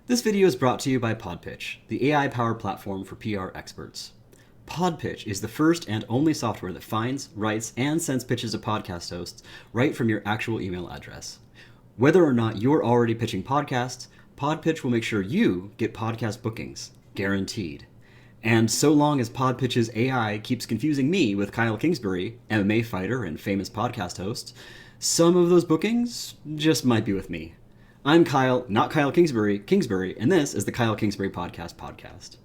This video is brought to you by Podpitch, the AI-powered platform for PR experts. Podpitch is the first and only software that finds, writes, and sends pitches to podcast hosts right from your actual email address. Whether or not you're already pitching podcasts, Podpitch will make sure you get podcast bookings, guaranteed. And so long as Podpitch's AI keeps confusing me with Kyle Kingsbury, MMA fighter and famous podcast host, some of those bookings just might be with me. I'm Kyle, not Kyle Kingsbury, and this is the Kyle Kingsbury podcast.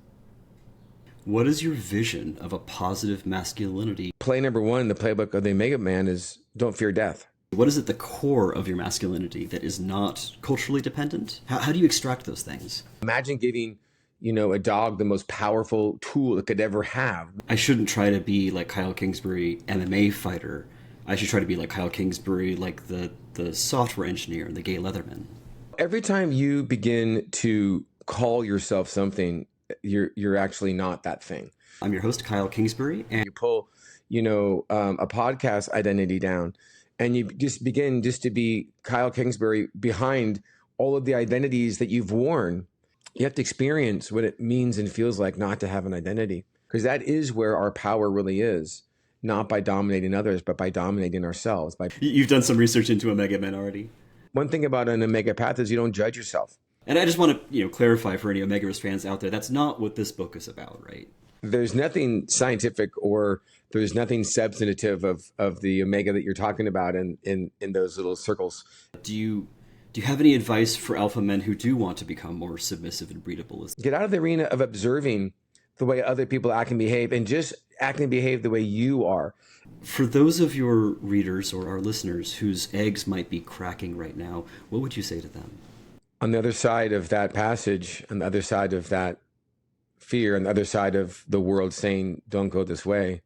What is your vision of a positive masculinity? Play number one in the playbook of the Omega Man is don't fear death. What is at the core of your masculinity that is not culturally dependent? How do you extract those things? Imagine giving, a dog the most powerful tool it could ever have. I shouldn't try to be like Kyle Kingsbury, MMA fighter. I should try to be like Kyle Kingsbury, like the software engineer and the gay Leatherman. Every time you begin to call yourself something, you're actually not that thing. I'm your host, Kyle Kingsbury, and you pull, a podcast identity down, and you just begin just to be Kyle Kingsbury behind all of the identities that you've worn. You have to experience what it means and feels like not to have an identity, because that is where our power really is, not by dominating others, but by dominating ourselves. You've done some research into Omega Men already. One thing about an Omega path is you don't judge yourself. And I just want to, clarify for any Omegaverse fans out there, that's not what this book is about, right? There's nothing scientific or there's nothing substantive of the Omega that you're talking about in those little circles. Do you have any advice for alpha men who do want to become more submissive and breedable? Get out of the arena of observing the way other people act and behave, and just act and behave the way you are. For those of your readers or our listeners whose eggs might be cracking right now, what would you say to them? On the other side of that passage, on the other side of that fear, on the other side of the world saying, don't go this way,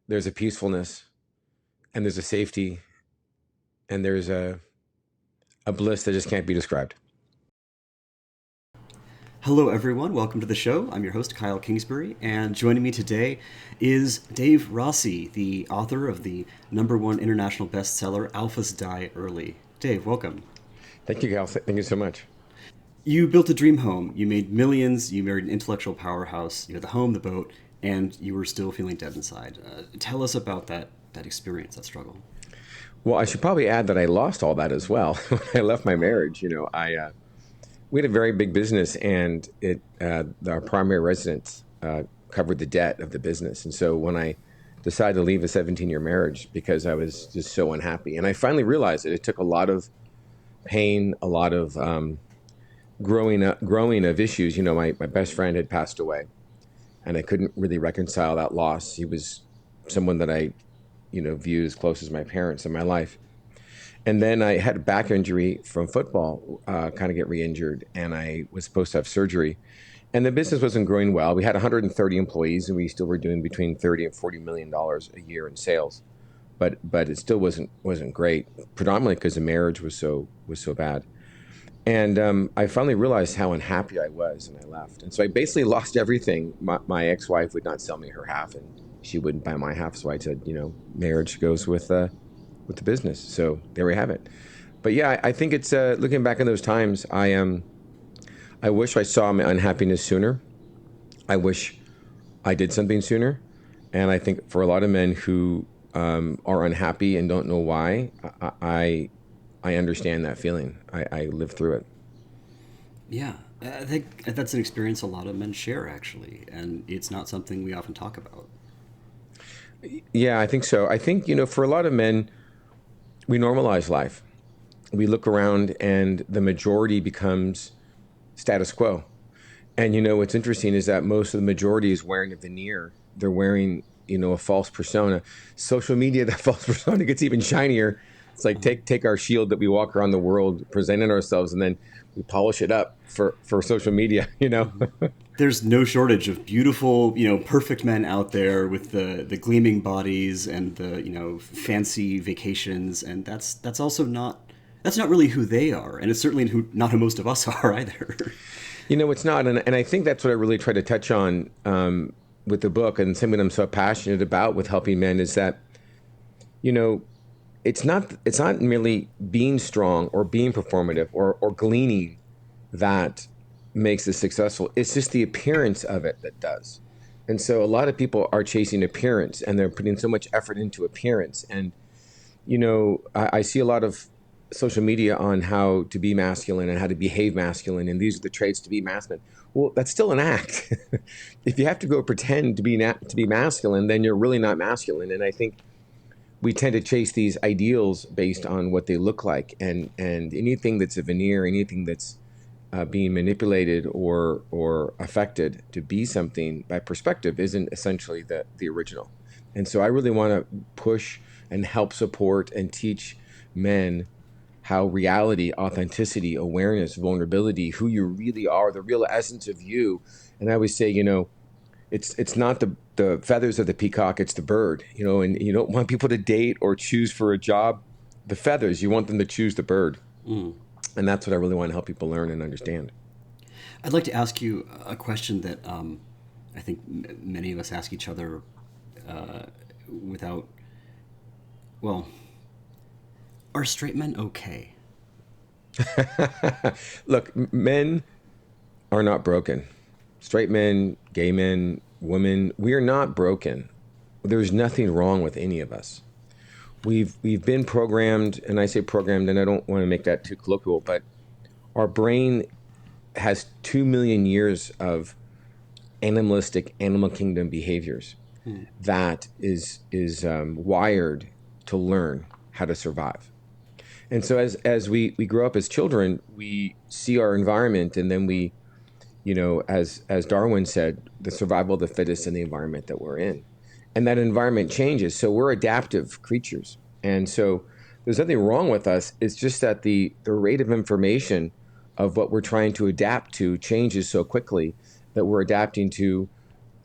there's a peacefulness, and there's a safety, and there's a bliss that just can't be described. Hello, everyone. Welcome to the show. I'm your host, Kyle Kingsbury, and joining me today is Dave Rossi, the author of the #1 international bestseller, Alphas Die Early. Dave, welcome. Thank you, Kyle. Thank you so much. You built a dream home. You made millions. You married an intellectual powerhouse. You had the home, the boat, and you were still feeling dead inside. Tell us about that experience, that struggle. Well, I should probably add that I lost all that as well. When I left my marriage, we had a very big business, and our primary residence covered the debt of the business. And so when I decided to leave a 17-year marriage because I was just so unhappy, and I finally realized that it took a lot of pain, a lot of growing of issues. My best friend had passed away, and I couldn't really reconcile that loss. He was someone that I, view as close as my parents in my life. And then I had a back injury from football, kind of get re-injured, and I was supposed to have surgery. And the business wasn't growing well. We had 130 employees, and we still were doing between $30 and $40 million a year in sales. But it still wasn't great, predominantly because the marriage was so bad. And I finally realized how unhappy I was, and I left. And so I basically lost everything. My ex-wife would not sell me her half, and she wouldn't buy my half. So I said, marriage goes with the business. So there we have it. But yeah, I think it's looking back in those times, I wish I saw my unhappiness sooner. I wish I did something sooner. And I think for a lot of men who are unhappy and don't know why, I understand that feeling. I lived through it. Yeah, I think that's an experience a lot of men share, actually, and it's not something we often talk about. Yeah, I think so. I think, for a lot of men, we normalize life. We look around and the majority becomes status quo. And what's interesting is that most of the majority is wearing a veneer. They're wearing, a false persona. Social media, that false persona gets even shinier. It's like take our shield that we walk around the world presenting ourselves, and then we polish it up for social media, There's no shortage of beautiful, perfect men out there with the gleaming bodies and the, fancy vacations. And that's also not really who they are. And it's certainly not who most of us are either. It's not. And I think that's what I really try to touch on with the book, and something I'm so passionate about with helping men is that, it's not merely being strong or being performative or gleaning that makes us successful. It's just the appearance of it that does. And so a lot of people are chasing appearance, and they're putting so much effort into appearance. And, I see a lot of social media on how to be masculine and how to behave masculine. And these are the traits to be masculine. Well, that's still an act. If you have to go pretend to be masculine, then you're really not masculine. And I think we tend to chase these ideals based on what they look like. And anything that's a veneer, anything that's being manipulated or affected to be something by perspective isn't essentially the original. And so I really want to push and help support and teach men how reality, authenticity, awareness, vulnerability, who you really are, the real essence of you. And I always say, it's not the feathers of the peacock, it's the bird, and you don't want people to date or choose for a job the feathers. You want them to choose the bird. And that's what I really want to help people learn and understand. I'd like to ask you a question that I think many of us ask each other without, well, are straight men okay? Look, men are not broken. Straight men, gay men, women, we are not broken. There's nothing wrong with any of us. We've been programmed, and I say programmed, and I don't want to make that too colloquial, but our brain has 2 million years of animalistic animal kingdom behaviors that is wired to learn how to survive. And so as we grow up as children, we see our environment, and then we, as Darwin said, the survival of the fittest in the environment that we're in. And that environment changes. So we're adaptive creatures. And so there's nothing wrong with us. It's just that the rate of information of what we're trying to adapt to changes so quickly that we're adapting to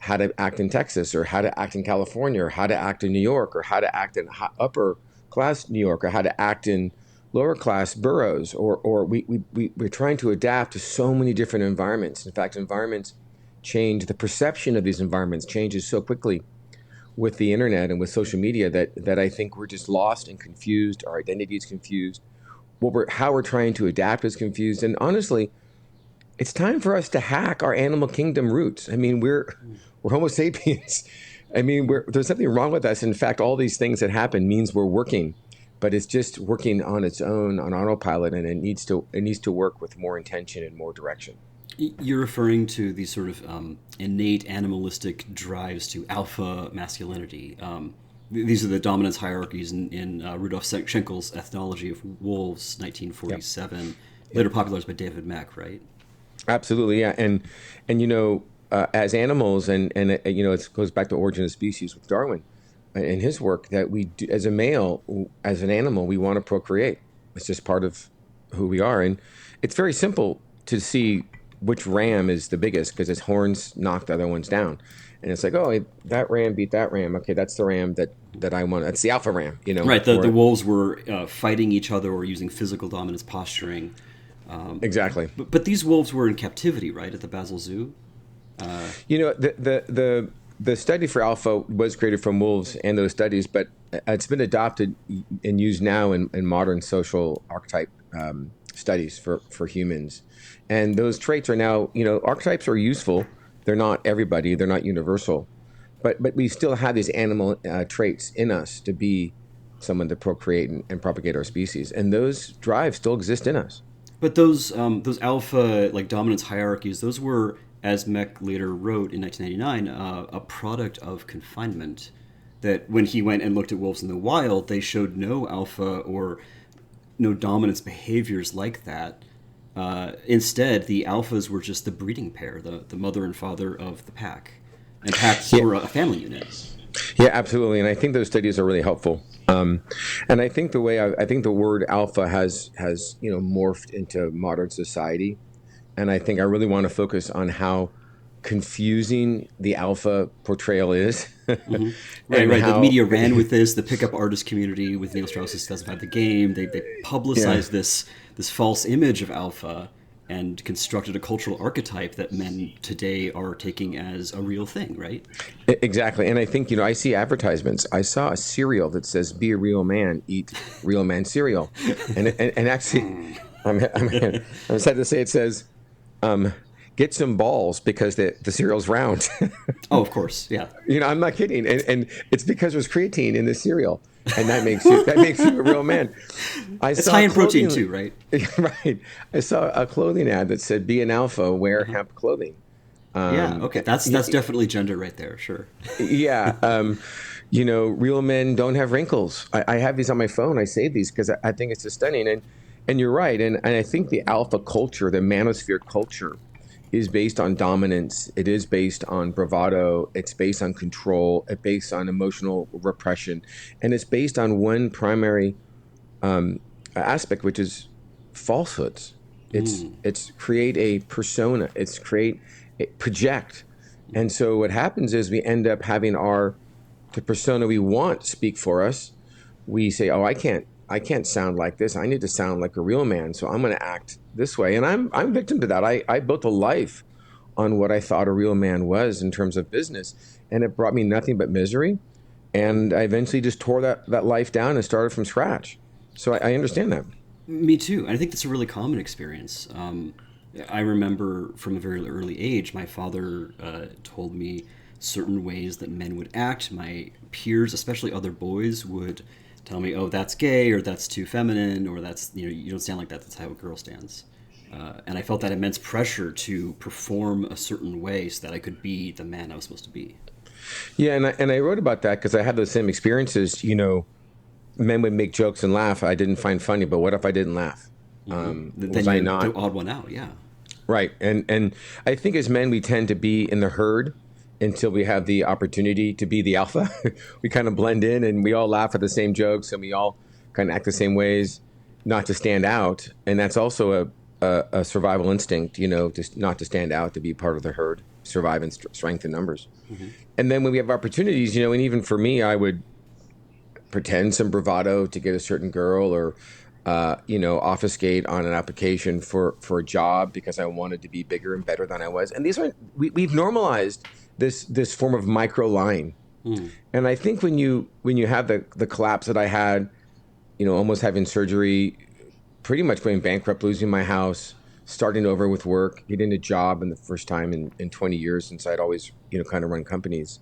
how to act in Texas, or how to act in California, or how to act in New York, or how to act in upper class New York, or how to act in lower class boroughs, or we're trying to adapt to so many different environments. In fact, environments change. The perception of these environments changes so quickly with the internet and with social media that I think we're just lost and confused. Our identity is confused. How we're trying to adapt is confused. And honestly, it's time for us to hack our animal kingdom roots. I mean, we're Homo sapiens. I mean, there's nothing wrong with us. In fact, all these things that happen means we're working, but it's just working on its own on autopilot, and it needs to work with more intention and more direction. You're referring to these sort of innate animalistic drives to alpha masculinity. These are the dominance hierarchies in Rudolf Schenkel's Ethnology of Wolves, 1947, yep. Later popularized by David Mack, right? Absolutely, yeah. And as animals, and it goes back to Origin of Species with Darwin in his work, that we do, as a male, as an animal, we want to procreate. It's just part of who we are. And it's very simple to see which ram is the biggest, because its horns knock the other ones down. And it's like, oh, that ram beat that ram. Okay, that's the ram that I want. That's the alpha ram, Right, the wolves were fighting each other or using physical dominance posturing. Exactly. But these wolves were in captivity, right, at the Basel Zoo? The study for alpha was created from wolves and those studies, but it's been adopted and used now in modern social archetype studies for humans. And those traits are now, archetypes are useful. They're not everybody. They're not universal. But we still have these animal traits in us to be someone to procreate and propagate our species. And those drives still exist in us. But those alpha dominance hierarchies, those were, as Meck later wrote in 1999, a product of confinement. That when he went and looked at wolves in the wild, they showed no alpha or no dominance behaviors like that. Instead, the alphas were just the breeding pair, the mother and father of the pack. And packs were a family unit. Yeah, absolutely. And I think those studies are really helpful. And I think I think the word alpha has morphed into modern society. And I think I really want to focus on how confusing the alpha portrayal is. Mm-hmm. Right. The media ran with this. The pickup artist community with Neil Strauss's Specified the Game. They publicized this false image of alpha and constructed a cultural archetype that men today are taking as a real thing, right? Exactly. And I think, I see advertisements. I saw a cereal that says, "Be a real man, eat real man cereal." And actually, I'm sad to say, it says, get some balls because the cereal's round. Oh, of course. Yeah. I'm not kidding. And it's because there's creatine in the cereal. And that makes you a real man. It's high in protein too, right? Right. I saw a clothing ad that said, "Be an alpha, wear hemp clothing." Yeah. Okay. That's definitely gender right there. Sure. Yeah. Real men don't have wrinkles. I have these on my phone. I save these because I think it's just stunning. And you're right. And I think the alpha culture, the manosphere culture, is based on dominance. It is based on bravado. It's based on control. It's based on emotional repression. And it's based on one primary aspect, which is falsehoods. It's create a persona. It's project. And so what happens is we end up having the persona we want speak for us. We say, oh, I can't sound like this. I need to sound like a real man. So I'm going to act this way. And I'm victim to that. I built a life on what I thought a real man was in terms of business. And it brought me nothing but misery. And I eventually just tore that life down and started from scratch. So I understand that. Me too. And I think that's a really common experience. I remember from a very early age, my father told me certain ways that men would act. My peers, especially other boys, would tell me, oh, that's gay, or that's too feminine, or that's, you don't stand like that, that's how a girl stands. And I felt that immense pressure to perform a certain way so that I could be the man I was supposed to be. Yeah, and I wrote about that because I had those same experiences. Men would make jokes and laugh. I didn't find funny, but what if I didn't laugh? Then Was I not the odd one out? Yeah. Right, and I think as men we tend to be in the herd until we have the opportunity to be the alpha. We kind of blend in, and we all laugh at the same jokes, and we all kind of act the same ways, not to stand out. And that's also a survival instinct, just not to stand out, to be part of the herd, survive in strength in numbers. Mm-hmm. And then when we have opportunities, and even for me, I would pretend some bravado to get a certain girl, or obfuscate on an application for a job because I wanted to be bigger and better than I was. And we've normalized this form of micro lying. And I think when you have the collapse that I had, almost having surgery, pretty much going bankrupt, losing my house, starting over with work, getting a job in the first time in 20 years since I'd always, kind of run companies.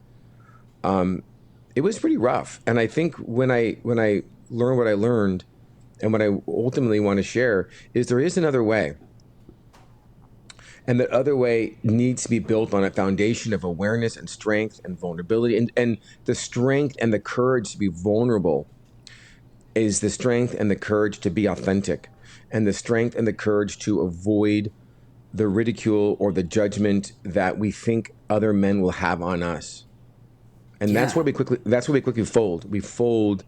It was pretty rough. And I think when I learned what I learned, and what I ultimately want to share is there is another way. And that other way needs to be built on a foundation of awareness and strength and vulnerability. And the strength and the courage to be vulnerable is the strength and the courage to be authentic, and the strength and the courage to avoid the ridicule or the judgment that we think other men will have on us. And that's where we quickly fold. We fold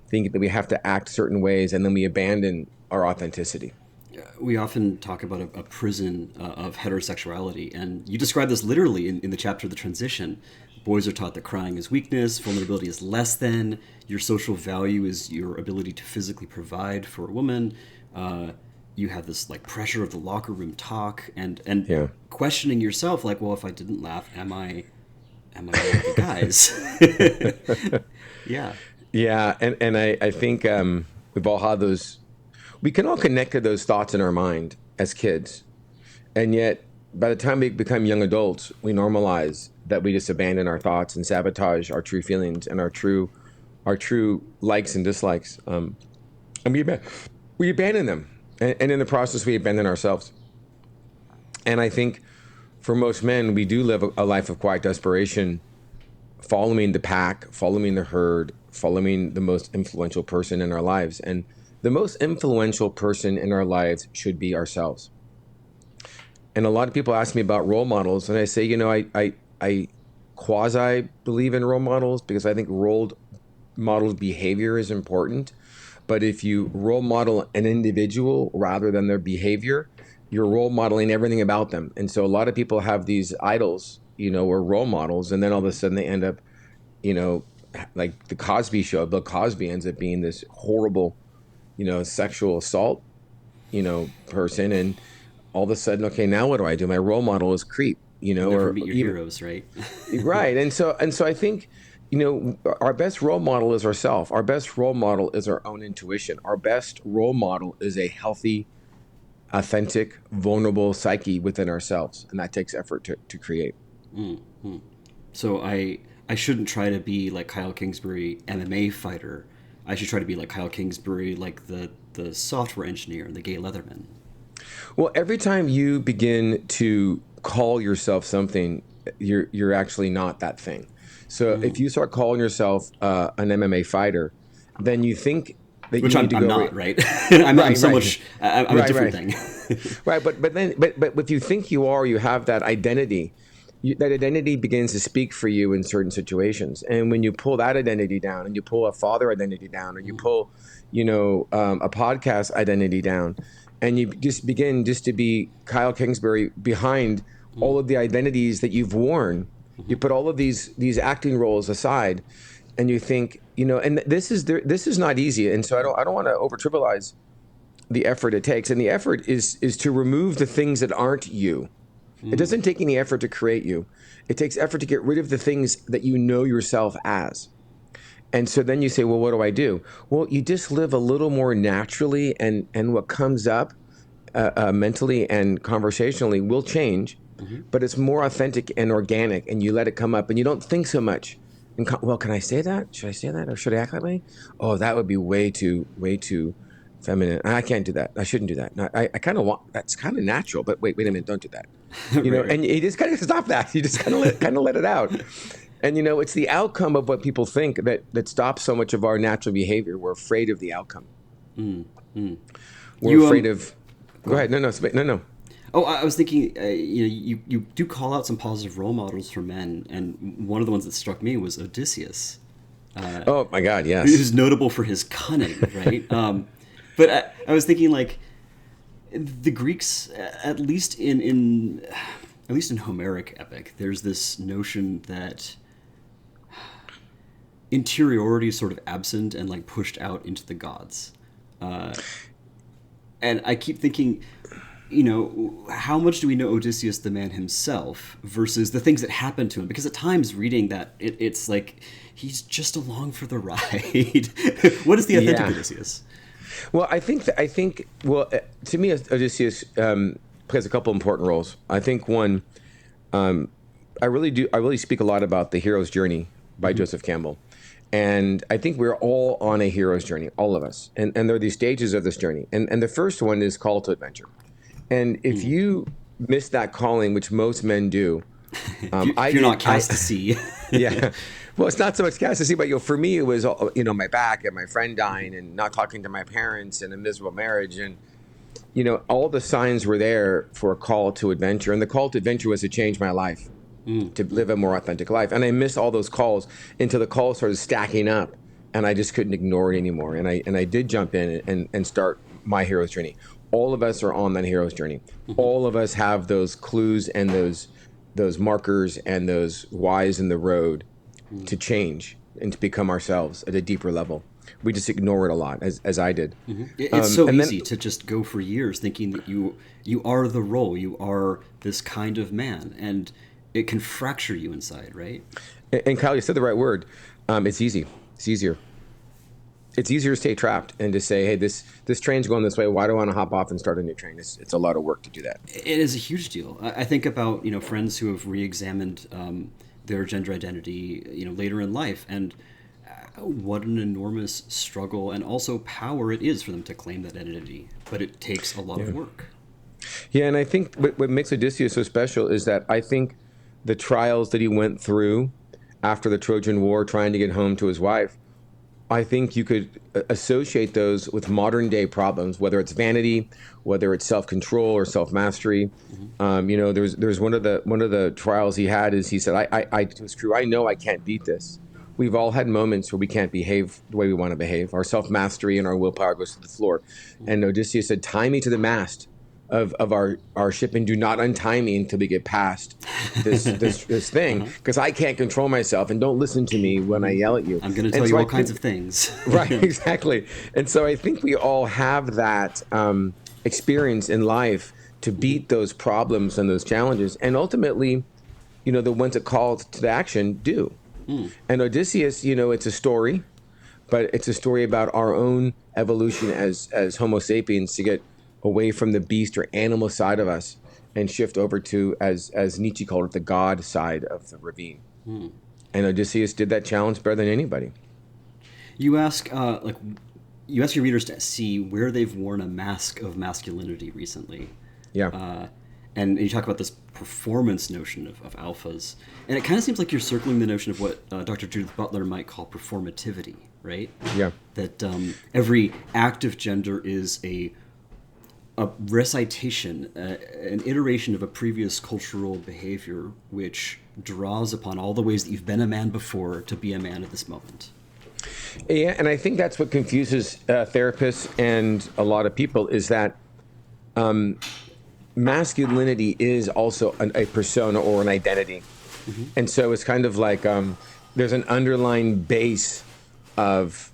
thinking that we have to act certain ways, and then we abandon our authenticity. We often talk about a prison of heterosexuality, and you describe this literally in the chapter The Transition. Boys are taught that crying is weakness, vulnerability is less than, your social value is your ability to physically provide for a woman. You have this pressure of the locker room talk, and questioning yourself, well, if I didn't laugh, am I one of the guys? Yeah. Yeah, and I think we've all had those. We can all connect to those thoughts in our mind as kids, and yet by the time we become young adults, we normalize that we just abandon our thoughts and sabotage our true feelings and our true likes and dislikes, and we abandon them, and in the process we abandon ourselves. And I think for most men, we do live a life of quiet desperation, following the pack, following the herd, following the most influential person in our lives. And the most influential person in our lives should be ourselves. And a lot of people ask me about role models, and I say, I quasi believe in role models because I think role model behavior is important. But if you role model an individual rather than their behavior, you're role modeling everything about them. And so a lot of people have these idols, or role models, and then all of a sudden they end up, like the Cosby Show. Bill Cosby ends up being this horrible, sexual assault, person, and all of a sudden, okay, now what do I do? My role model is creep, Never meet your heroes, right? Right, and so I think, our best role model is ourselves. Our best role model is our own intuition. Our best role model is a healthy authentic, vulnerable psyche within ourselves. And that takes effort to create. So I shouldn't try to be like Kyle Kingsbury, MMA fighter. I should try to be like Kyle Kingsbury, like the software engineer and the gay Leatherman. Well, every time you begin to call yourself something, you're actually not that thing. So if you start calling yourself an MMA fighter, then you think that Which you need to I'm go. not, right? I'm so right. much. I'm a different Right. thing. Right, but if you think you are, you have that identity. That identity begins to speak for you in certain situations, and when you pull that identity down, and you pull a father identity down, or you pull, a podcast identity down, and you just begin just to be Kyle Kingsbury behind all of the identities that you've worn. You put all of these acting roles aside, and you think, and this is not easy, and so I don't want to over trivialize the effort it takes, and the effort is to remove the things that aren't you. It doesn't take any effort to create you. It takes effort to get rid of the things that you know yourself as. And so then you say, well, what do I do? Well, you just live a little more naturally, and what comes up mentally and conversationally will change, but it's more authentic and organic, and you let it come up, and you don't think so much. And well, can I say that? Should I say that? Or should I act that way? Oh, that would be way too feminine. I can't do that. I shouldn't do that. I kind of want, that's kind of natural, but wait a minute, don't do that. Right. And you just kind of stop that. You just kind of let it out. And it's the outcome of what people think that stops so much of our natural behavior. We're afraid of the outcome. We're afraid of. Go ahead. No. Oh, I was thinking, you do call out some positive role models for men, and one of the ones that struck me was Odysseus. Oh my God, yes. Who's notable for his cunning, right? But I was thinking, like, the Greeks, at least in Homeric epic, there's this notion that interiority is sort of absent and like pushed out into the gods. And I keep thinking, how much do we know Odysseus, the man himself, versus the things that happen to him? Because at times reading that, it's like he's just along for the ride. What is the authentic Odysseus? Well, I think to me, Odysseus plays a couple important roles. I think one, I really speak a lot about The Hero's Journey by Joseph Campbell. And I think we're all on a hero's journey, all of us. And there are these stages of this journey. And the first one is call to adventure. And if you miss that calling, which most men do, if you're not cast to sea. Yeah. Well, it's not so much cast to sea, but for me, it was my back and my friend dying and not talking to my parents and a miserable marriage, and all the signs were there for a call to adventure. And the call to adventure was to change my life, to live a more authentic life. And I missed all those calls until the calls started stacking up, and I just couldn't ignore it anymore. And I did jump in and start my hero's journey. All of us are on that hero's journey. All of us have those clues and those markers and those whys in the road to change and to become ourselves at a deeper level. We just ignore it a lot, as I did. It's so easy to just go for years thinking that you are the role, you are this kind of man, and it can fracture you inside, right? And Kyle, you said the right word. It's easy. It's easier. It's easier to stay trapped and to say, hey, this train's going this way. Why do I want to hop off and start a new train? It's a lot of work to do that. It is a huge deal. I think about friends who have re-examined their gender identity later in life, and what an enormous struggle and also power it is for them to claim that identity. But it takes a lot of work. Yeah, and I think what makes Odysseus so special is that I think the trials that he went through after the Trojan War, trying to get home to his wife, I think you could associate those with modern day problems, whether it's vanity, whether it's self-control or self-mastery. There's one of the trials he had is he said, it was true. I know I can't beat this. We've all had moments where we can't behave the way we want to behave. Our self-mastery and our willpower goes to the floor. And Odysseus said, tie me to the mast of our ship and do not untie me until we get past this thing, because I can't control myself, and don't listen to me when I yell at you. I'm going to tell you all kinds of things. Right, exactly. And so I think we all have that experience in life to beat those problems and those challenges, and ultimately, the ones that call to action do. And Odysseus, it's a story, but it's a story about our own evolution as Homo sapiens to get away from the beast or animal side of us and shift over to, as Nietzsche called it, the God side of the ravine. And Odysseus did that challenge better than anybody. You ask you ask your readers to see where they've worn a mask of masculinity recently. Yeah. And you talk about this performance notion of alphas. And it kind of seems like you're circling the notion of what Dr. Judith Butler might call performativity, right? Yeah. That every act of gender is a recitation, an iteration of a previous cultural behavior which draws upon all the ways that you've been a man before to be a man at this moment. Yeah, and I think that's what confuses therapists and a lot of people is that masculinity is also a persona or an identity. And so it's kind of like there's an underlying base of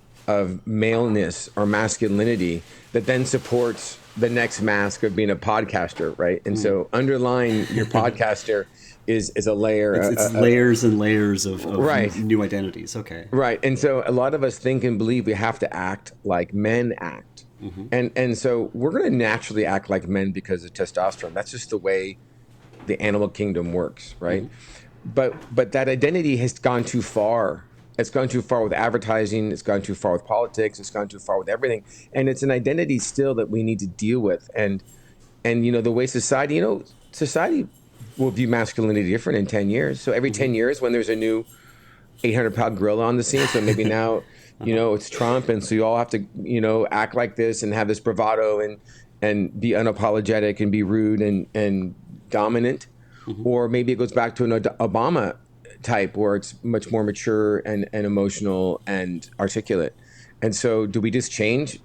maleness or masculinity that then supports the next mask of being a podcaster, right? And so underlying your podcaster is a layer. It's layers and layers of right. New identities. Okay. Right. And so a lot of us think and believe we have to act like men act. And so we're going to naturally act like men because of testosterone. That's just the way the animal kingdom works, right? But that identity has gone too far. It's gone too far with advertising. It's gone too far with politics. It's gone too far with everything. And it's an identity still that we need to deal with. And the way society will view masculinity different in 10 years. So every 10 years when there's a new 800-pound gorilla on the scene, so maybe now, it's Trump. And so you all have to, act like this and have this bravado and be unapologetic and be rude and dominant. Or maybe it goes back to an Obama type where it's much more mature and emotional and articulate. And so do we just change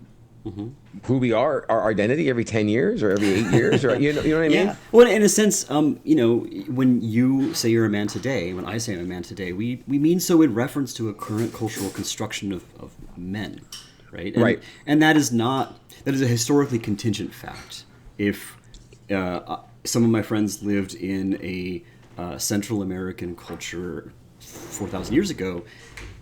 who we are, our identity every 10 years or every 8 years? Or you know what I mean? Yeah. Well, in a sense, when you say you're a man today, when I say I'm a man today, we mean so in reference to a current cultural construction of men, right? Right. And that is a historically contingent fact. If some of my friends lived in a Central American culture 4,000 years ago,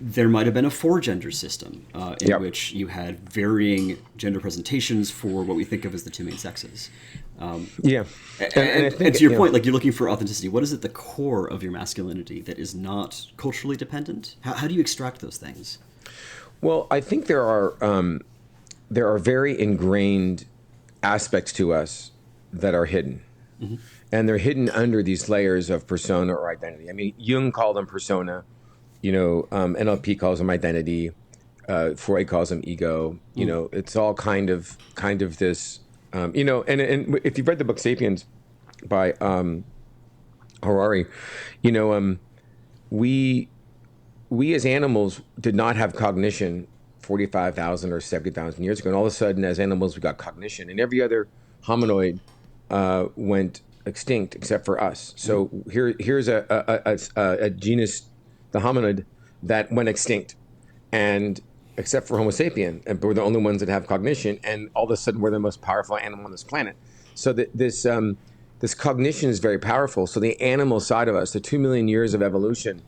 there might have been a four-gender system in which you had varying gender presentations for what we think of as the two main sexes. And to your point, like you're looking for authenticity. What is at the core of your masculinity that is not culturally dependent? How do you extract those things? Well, I think there are very ingrained aspects to us that are hidden. And they're hidden under these layers of persona or identity. I mean, Jung called them persona, NLP calls them identity, Freud calls them ego. It's all kind of this, and if you've read the book *Sapiens* by Harari, we as animals did not have cognition 45,000 or 70,000 years ago, and all of a sudden, as animals, we got cognition, and every other hominoid went extinct except for us. So here's a genus, the hominid, that went extinct, and except for Homo sapien, and we're the only ones that have cognition, and all of a sudden we're the most powerful animal on this planet. So that this cognition is very powerful. So the animal side of us, the 2 million years of evolution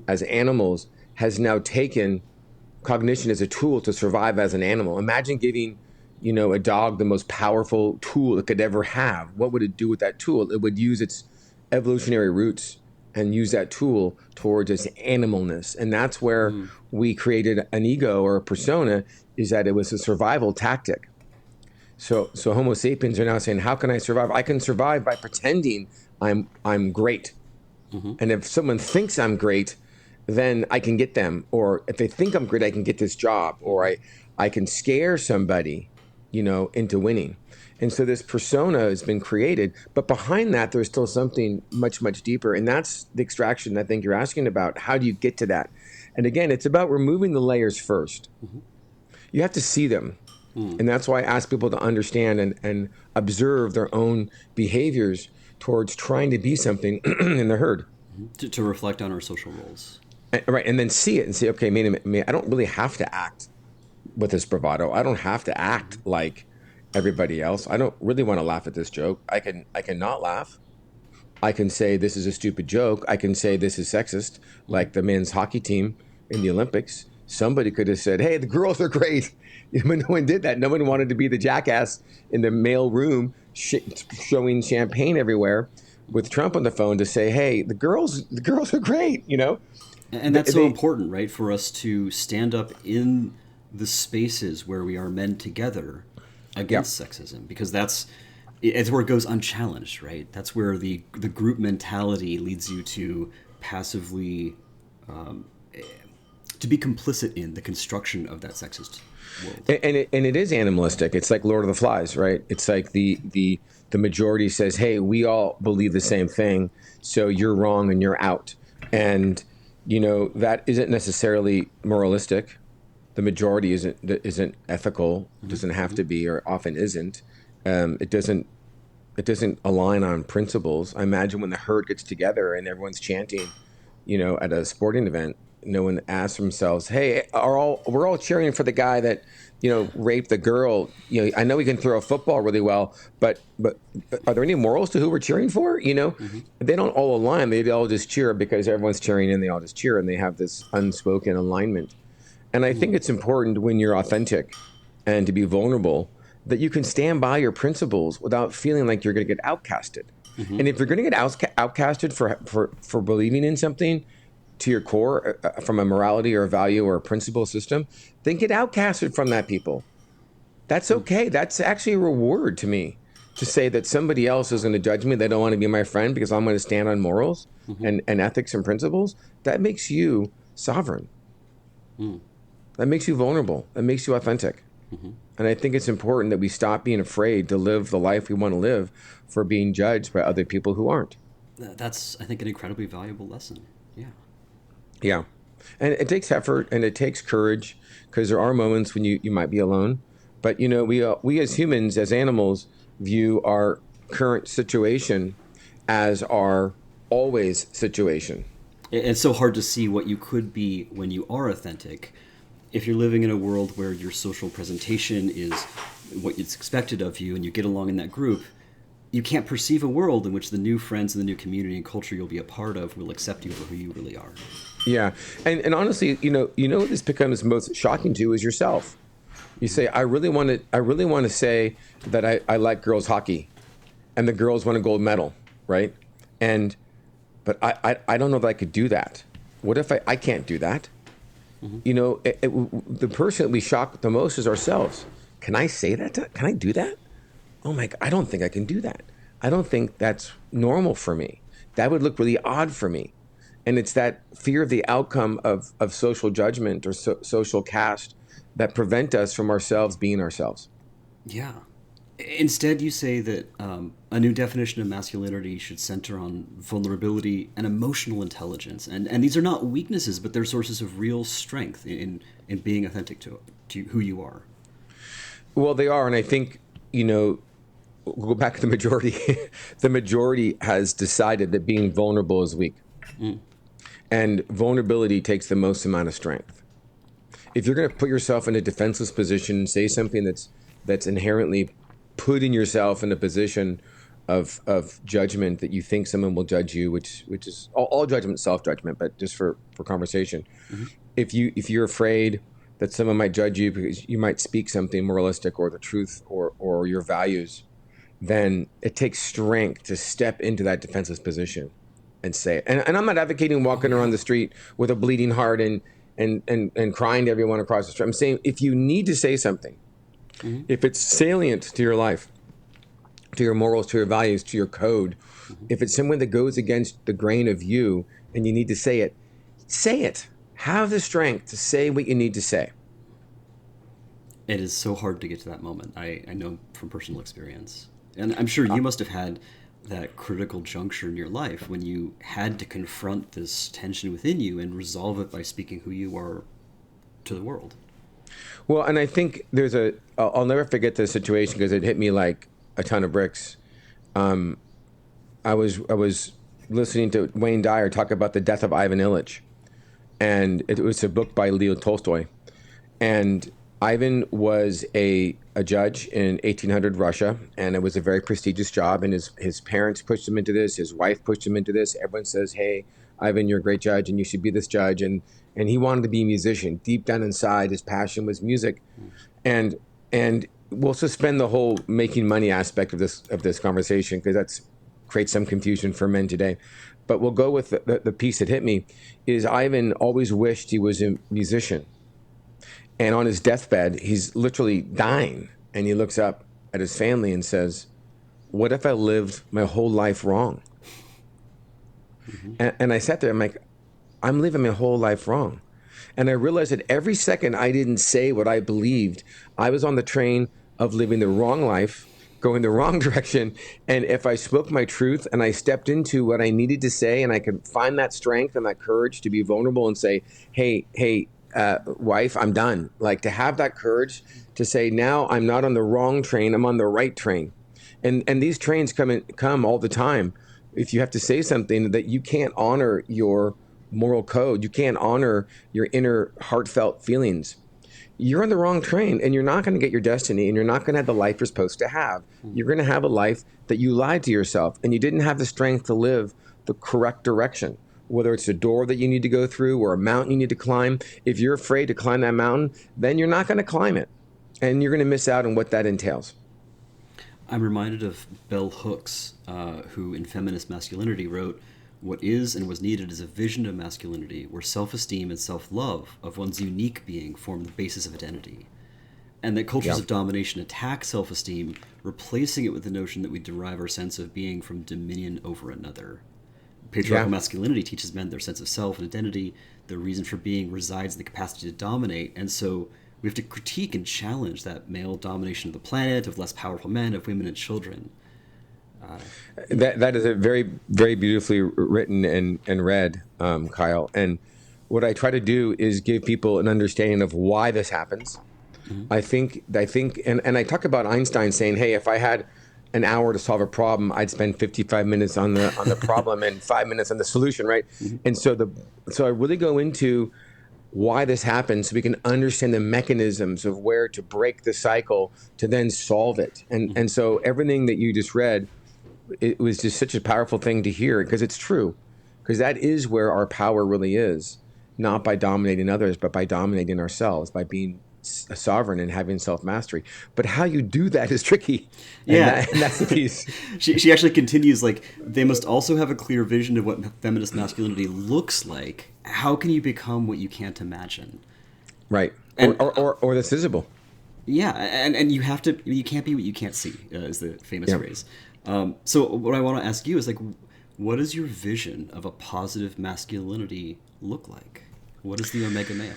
as animals, has now taken cognition as a tool to survive as an animal. Imagine giving a dog the most powerful tool it could ever have. What would it do with that tool? It would use its evolutionary roots and use that tool towards its animalness. And that's where we created an ego or a persona, is that it was a survival tactic. So Homo sapiens are now saying, how can I survive? I can survive by pretending I'm great. And if someone thinks I'm great, then I can get them. Or if they think I'm great, I can get this job. Or I can scare somebody into winning. And so this persona has been created, but behind that, there's still something much, much deeper. And that's the extraction I think you're asking about. How do you get to that? And again, it's about removing the layers first. You have to see them. And that's why I ask people to understand and observe their own behaviors towards trying to be something in the herd. To reflect on our social roles. Right. And then see it and say, okay, wait a minute, I don't really have to act with this bravado. I don't have to act like everybody else. I don't really want to laugh at this joke. I can not laugh. I can say this is a stupid joke. I can say this is sexist, like the men's hockey team in the Olympics somebody could have said, hey, the girls are great. But no one did that. No one wanted to be the jackass in the mail room showing champagne everywhere with Trump on the phone to say, hey, the girls are great, And that's so important, right? For us to stand up in the spaces where we are men together against sexism, because it's where it goes unchallenged, right? That's where the group mentality leads you to passively to be complicit in the construction of that sexist world. And it is animalistic. It's like Lord of the Flies, right? It's like the majority says, hey, we all believe the same thing, so you're wrong and you're out. And that isn't necessarily moralistic. The majority isn't ethical, doesn't have to be, or often isn't. It doesn't align on principles. I imagine when the herd gets together and everyone's chanting, at a sporting event, no one asks themselves, hey, we're all cheering for the guy that, raped the girl. I know he can throw a football really well, but are there any morals to who we're cheering for? They don't all align. They all just cheer because everyone's cheering and they all just cheer and they have this unspoken alignment. And I think it's important when you're authentic and to be vulnerable that you can stand by your principles without feeling like you're going to get outcasted. And if you're going to get outcasted for believing in something to your core from a morality or a value or a principle system, then get outcasted from that people. That's okay. That's actually a reward to me to say that somebody else is going to judge me. They don't want to be my friend because I'm going to stand on morals and ethics and principles. That makes you sovereign. That makes you vulnerable. That makes you authentic. And I think it's important that we stop being afraid to live the life we want to live for being judged by other people who aren't. That's, I think, an incredibly valuable lesson. Yeah. Yeah. And it takes effort and it takes courage because there are moments when you might be alone. But, we as humans, as animals, view our current situation as our always situation. It's so hard to see what you could be when you are authentic. If you're living in a world where your social presentation is what is expected of you and you get along in that group, you can't perceive a world in which the new friends and the new community and culture you'll be a part of will accept you for who you really are. Yeah. And honestly, what this becomes most shocking to is yourself. You say, I really want to say that I like girls hockey and the girls won a gold medal, right? But I don't know that I could do that. What if I can't do that? The person that we shock the most is ourselves. Can I say that? Can I do that? Oh my God, I don't think I can do that. I don't think that's normal for me. That would look really odd for me. And it's that fear of the outcome of social judgment or social caste that prevent us from ourselves being ourselves. Yeah. Instead, you say that a new definition of masculinity should center on vulnerability and emotional intelligence. And these are not weaknesses, but they're sources of real strength in being authentic to who you are. Well, they are. And I think, we'll go back to the majority. The majority has decided that being vulnerable is weak. And vulnerability takes the most amount of strength. If you're going to put yourself in a defenseless position and say something that's inherently putting yourself in a position of judgment that you think someone will judge you, which is all judgment, self-judgment, but just for conversation. If you're afraid that someone might judge you because you might speak something moralistic or the truth or your values, then it takes strength to step into that defenseless position and say it. And I'm not advocating walking around the street with a bleeding heart and crying to everyone across the street. I'm saying if you need to say something, if it's salient to your life, to your morals, to your values, to your code, if it's someone that goes against the grain of you and you need to say it, say it. Have the strength to say what you need to say. It is so hard to get to that moment. I know from personal experience. And I'm sure you must have had that critical juncture in your life when you had to confront this tension within you and resolve it by speaking who you are to the world. Well, and I think I'll never forget this situation because it hit me like a ton of bricks. I was listening to Wayne Dyer talk about the death of Ivan Illich, and it was a book by Leo Tolstoy. And Ivan was a judge in 1800 Russia, and it was a very prestigious job. And his parents pushed him into this. His wife pushed him into this. Everyone says, "Hey, Ivan, you're a great judge, and you should be this judge." And he wanted to be a musician. Deep down inside, his passion was music. And we'll suspend the whole making money aspect of this conversation because that's creates some confusion for men today. But we'll go with the piece that hit me is Ivan always wished he was a musician. And on his deathbed, he's literally dying. And he looks up at his family and says, what if I lived my whole life wrong? And I sat there, I'm like, I'm living my whole life wrong. And I realized that every second I didn't say what I believed, I was on the train of living the wrong life, going the wrong direction. And if I spoke my truth and I stepped into what I needed to say, and I could find that strength and that courage to be vulnerable and say, hey, wife, I'm done. Like to have that courage to say, now I'm not on the wrong train, I'm on the right train. And these trains come all the time. If you have to say something that you can't honor your moral code, you can't honor your inner heartfelt feelings, you're on the wrong train and you're not going to get your destiny, and you're not going to have the life you're supposed to have. You're going to have a life that you lied to yourself and you didn't have the strength to live the correct direction. Whether it's a door that you need to go through or a mountain you need to climb, if you're afraid to climb that mountain, then you're not going to climb it. And you're going to miss out on what that entails. I'm reminded of Bell Hooks, who in Feminist Masculinity wrote, "What is and was needed is a vision of masculinity where self-esteem and self-love of one's unique being form the basis of identity." And that cultures of domination attack self-esteem, replacing it with the notion that we derive our sense of being from dominion over another. Patriarchal masculinity teaches men their sense of self and identity. Their reason for being resides in the capacity to dominate. And so we have to critique and challenge that male domination of the planet, of less powerful men, of women and children. That is a very, very beautifully written and read, Kyle. And what I try to do is give people an understanding of why this happens. I think, and I talk about Einstein saying, hey, if I had an hour to solve a problem, I'd spend 55 minutes on the problem and 5 minutes on the solution, right? And so I really go into why this happens so we can understand the mechanisms of where to break the cycle to then solve it. And so everything that you just read, it was just such a powerful thing to hear, because it's true, because that is where our power really is, not by dominating others, but by dominating ourselves, by being a sovereign and having self-mastery. But how you do that is tricky. And that's the piece. She actually continues, like, they must also have a clear vision of what feminist masculinity looks like. How can you become what you can't imagine? Right. And, or that's visible. Yeah, and you can't be what you can't see, is the famous phrase. So what I want to ask you is, like, what does your vision of a positive masculinity look like? What is the Omega male?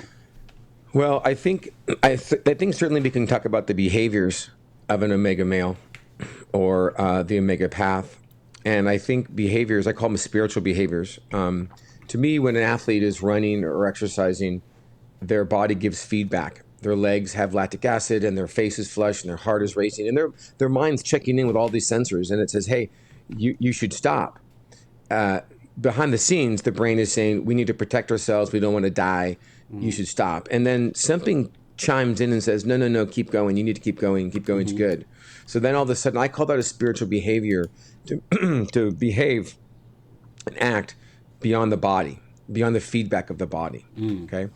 Well, I think certainly we can talk about the behaviors of an Omega male or the Omega path. And I think behaviors, I call them spiritual behaviors. To me, when an athlete is running or exercising, their body gives feedback. Their legs have lactic acid and their face is flushed and their heart is racing and their mind's checking in with all these sensors, and it says, hey, you should stop. Behind the scenes, the brain is saying, we need to protect ourselves. We don't want to die. You should stop. And then something chimes in and says, no, keep going. You need to keep going. Keep going. It's good. So then all of a sudden, I call that a spiritual behavior to behave and act beyond the body, beyond the feedback of the body. Okay.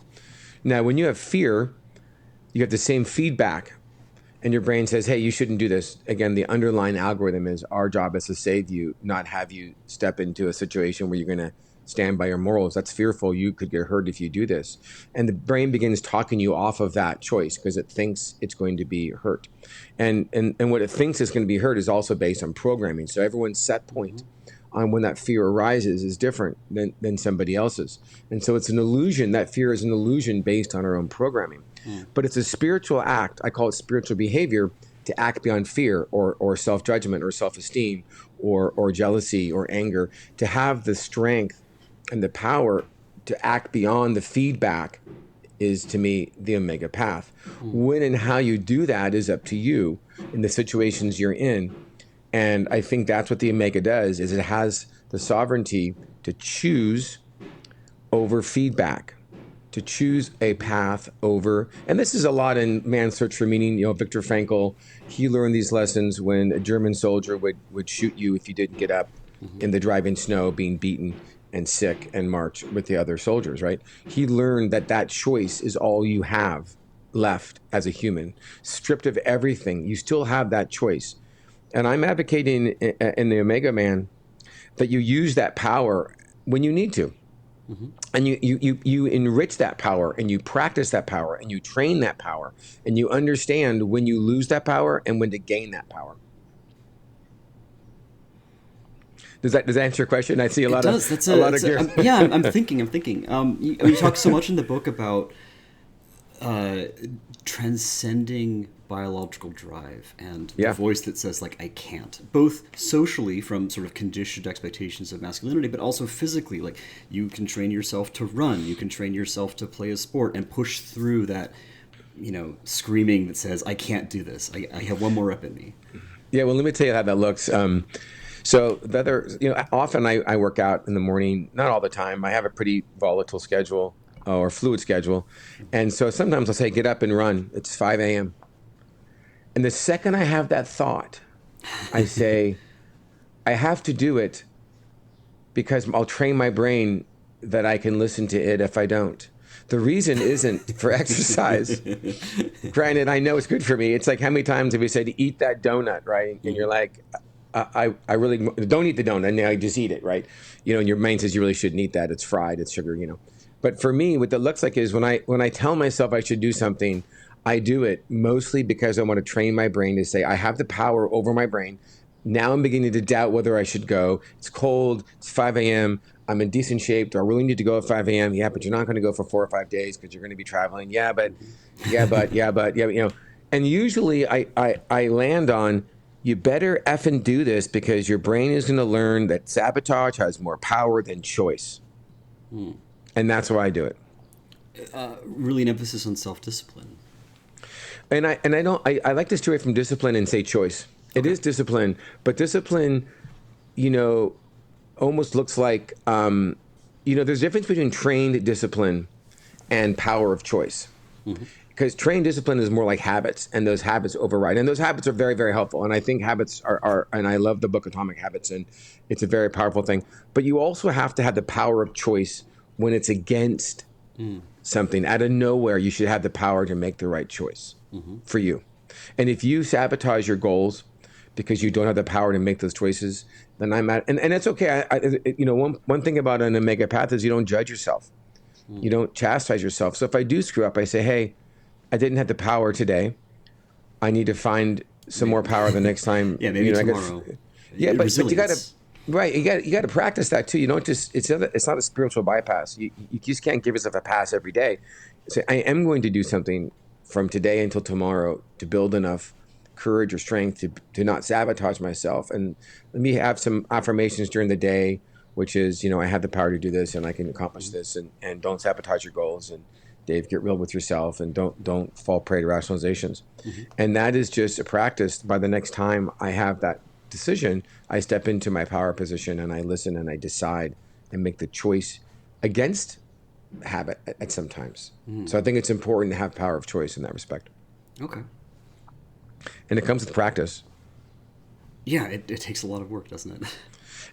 Now, when you have fear, you have the same feedback and your brain says, hey, you shouldn't do this. Again, the underlying algorithm is our job is to save you, not have you step into a situation where you're going to stand by your morals. That's fearful. You could get hurt if you do this. And the brain begins talking you off of that choice because it thinks it's going to be hurt. And what it thinks is going to be hurt is also based on programming. So everyone's set point on when that fear arises is different than somebody else's. And so it's an illusion. That fear is an illusion based on our own programming. But it's a spiritual act. I call it spiritual behavior to act beyond fear or self-judgment or self-esteem or jealousy or anger, to have the strength and the power to act beyond the feedback is, to me, the Omega path. When and how you do that is up to you in the situations you're in. And I think that's what the Omega does, is it has the sovereignty to choose over feedback. to choose a path over, and this is a lot in Man's Search for Meaning. Viktor Frankl, he learned these lessons when a German soldier would shoot you if you didn't get up in the driving snow, being beaten and sick, and march with the other soldiers, right? He learned that choice is all you have left as a human. Stripped of everything, you still have that choice. And I'm advocating in the Omega Man that you use that power when you need to. And you enrich that power, and you practice that power, and you train that power, and you understand when you lose that power and when to gain that power. Does that answer your question? I see a lot of yeah. I'm thinking. You talk so much in the book about transcending biological drive and the voice that says, like, I can't, both socially from sort of conditioned expectations of masculinity, but also physically. Like, you can train yourself to run, you can train yourself to play a sport and push through that, screaming that says, I can't do this. I have one more rep in me. Yeah, well, let me tell you how that looks. So the other, often I work out in the morning, not all the time. I have a pretty volatile schedule or fluid schedule. And so sometimes I'll say, get up and run. It's 5 a.m. And the second I have that thought, I say, I have to do it because I'll train my brain that I can listen to it if I don't. The reason isn't for exercise. Granted, I know it's good for me. It's like, how many times have you said, eat that donut, right? And you're like, I really don't eat the donut, and I just eat it, right? And your mind says you really shouldn't eat that. It's fried, it's sugar, But for me, what that looks like is when I tell myself I should do something, I do it mostly because I want to train my brain to say, I have the power over my brain. Now I'm beginning to doubt whether I should go. It's cold. It's 5 a.m. I'm in decent shape. Do I really need to go at 5 a.m.? Yeah, but you're not going to go for 4 or 5 days because you're going to be traveling. Yeah, but. And usually I land on, you better effing do this because your brain is going to learn that sabotage has more power than choice. And that's why I do it. Really an emphasis on self-discipline. And I like to stray away from discipline and say choice. It is discipline, but discipline, almost looks like, there's a difference between trained discipline and power of choice. Because trained discipline is more like habits, and those habits override. And those habits are very, very helpful. And I think habits are, and I love the book Atomic Habits, and it's a very powerful thing. But you also have to have the power of choice when it's against something. Out of nowhere, you should have the power to make the right choice for you. And if you sabotage your goals because you don't have the power to make those choices, then I'm at, and it's okay. One thing about an Omega Path is you don't judge yourself. You don't chastise yourself. So if I do screw up, I say, hey, I didn't have the power today. I need to find some more power the next time. Yeah, maybe tomorrow. But you got to, right? You got to practice that too. You don't just, it's not a spiritual bypass. You just can't give yourself a pass every day. Say, I am going to do something from today until tomorrow to build enough courage or strength to not sabotage myself. And let me have some affirmations during the day, which is, I have the power to do this and I can accomplish this, and don't sabotage your goals. And Dave, get real with yourself and don't fall prey to rationalizations. And that is just a practice. By the next time I have that decision, I step into my power position and I listen and I decide and make the choice against habit at some times. So I think it's important to have power of choice in that respect. Okay. And it comes with practice. Yeah, it takes a lot of work, doesn't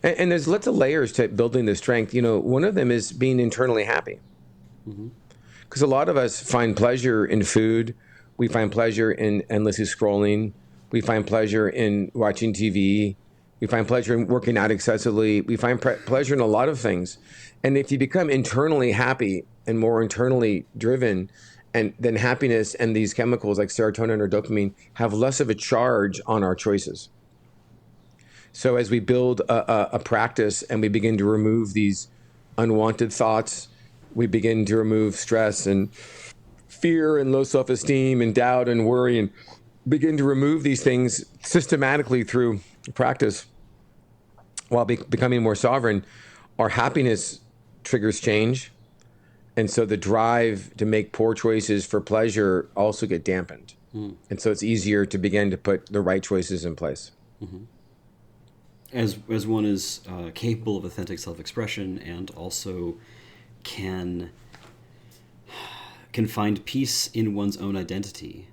it? And there's lots of layers to building the strength. One of them is being internally happy. Because a lot of us find pleasure in food. We find pleasure in endlessly scrolling. We find pleasure in watching TV. We find pleasure in working out excessively. We find pleasure in a lot of things. And if you become internally happy and more internally driven, and then happiness and these chemicals like serotonin or dopamine have less of a charge on our choices. So as we build a practice and we begin to remove these unwanted thoughts, we begin to remove stress and fear and low self-esteem and doubt and worry, and begin to remove these things systematically through practice while becoming more sovereign, our happiness triggers change. And so the drive to make poor choices for pleasure also get dampened. And so it's easier to begin to put the right choices in place. As one is capable of authentic self-expression and also can can find peace in one's own identity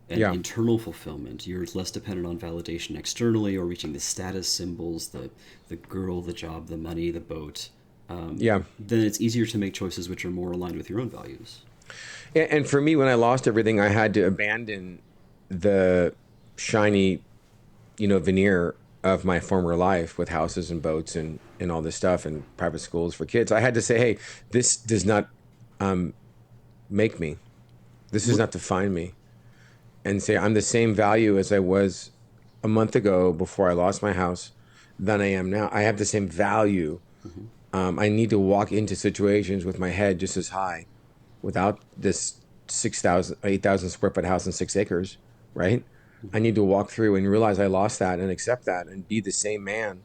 and internal fulfillment. You're less dependent on validation externally or reaching the status symbols, the girl, the job, the money, the boat. Then it's easier to make choices which are more aligned with your own values. And for me, when I lost everything, I had to abandon the shiny, veneer of my former life with houses and boats and all this stuff and private schools for kids. I had to say, hey, this does not make me. This does not define me. And say, I'm the same value as I was a month ago before I lost my house than I am now. I have the same value. I need to walk into situations with my head just as high without this 8,000 square foot house and 6 acres, right? I need to walk through and realize I lost that and accept that and be the same man